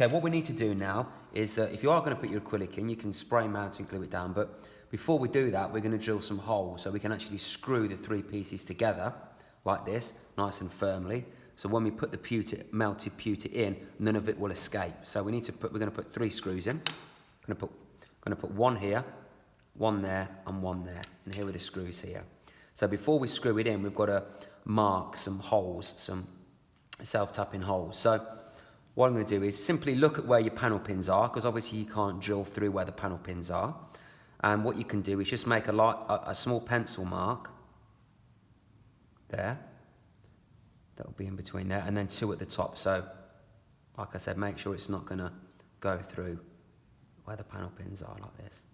Okay, what we need to do now is that if you are going to put your acrylic in, you can spray mount and glue it down, but before we do that, we're going to drill some holes so we can actually screw the three pieces together like this, nice and firmly. So when we put the pewter, melted pewter in, none of it will escape. So we're going to put 3 screws in. I'm going to put one here, one there, and one there. And here are the screws here. So before we screw it in, we've got to mark some holes, some self-tapping holes. So what I'm going to do is simply look at where your panel pins are, because obviously you can't drill through where the panel pins are. And what you can do is just make a small pencil mark there. That'll be in between there, and then 2 at the top. So, like I said, make sure it's not going to go through where the panel pins are like this.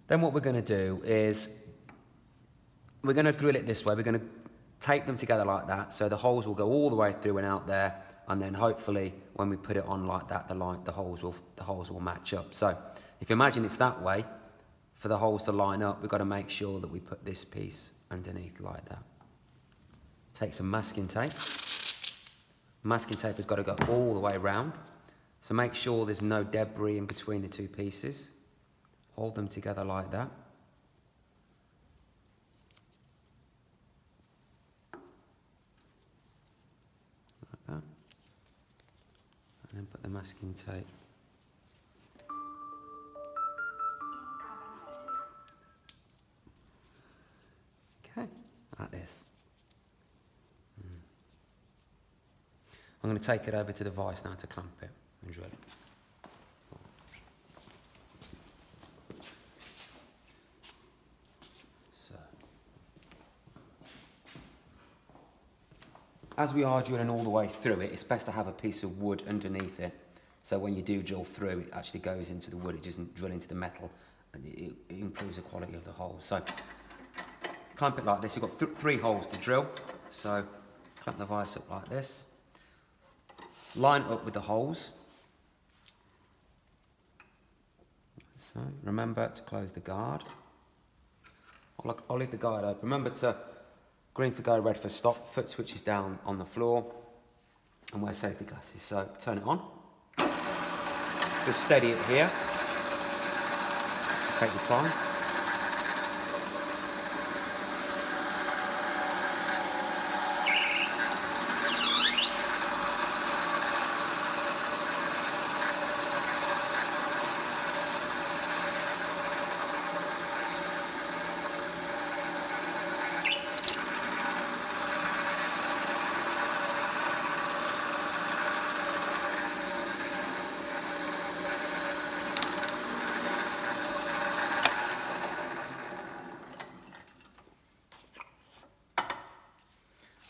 Then what we're going to do is we're going to drill it this way. We're going to tape them together like that, so the holes will go all the way through and out there, and then hopefully when we put it on like that, the holes will match up. So if you imagine it's that way, for the holes to line up, we've got to make sure that we put this piece underneath like that. Take some masking tape. Masking tape has got to go all the way around, so make sure there's no debris in between the 2 pieces. Hold them together like that. Like that. And then put the masking tape. Okay, like this. I'm going to take it over to the vise now to clamp it and drill it. So, as we are drilling all the way through it, it's best to have a piece of wood underneath it. So when you do drill through, it actually goes into the wood. It doesn't drill into the metal, and it improves the quality of the hole. So clamp it like this. You've got 3 holes to drill. So clamp the vise up like this. Line up with the holes. So remember to close the guard. I'll leave the guard open. Remember to green for go, red for stop. Foot switches down on the floor, and wear safety glasses. So turn it on. Just steady it here. Just take your time.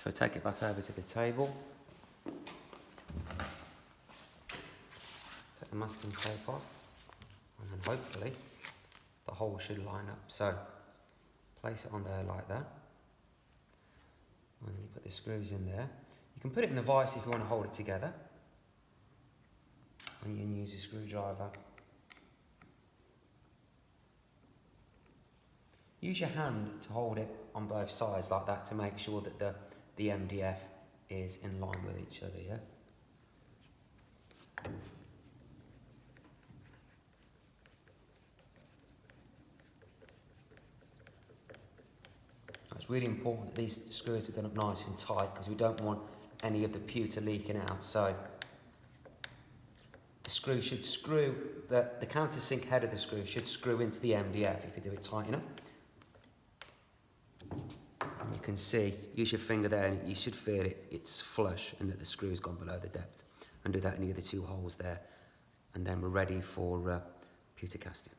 So take it back over to the table. Take the masking tape off, and then hopefully the hole should line up. So place it on there like that, and then you put the screws in there. You can put it in the vise if you want to hold it together, and you can use a screwdriver. Use your hand to hold it on both sides like that to make sure that the MDF is in line with each other, yeah? It's really important that these screws are done up nice and tight, because we don't want any of the pewter leaking out. So the screw should screw, the countersink head of the screw should screw into the MDF if you do it tight enough. And you can see, use your finger there, and you should feel it's flush and that the screw's gone below the depth. And do that in the other 2 holes there, and then we're ready for pewter casting.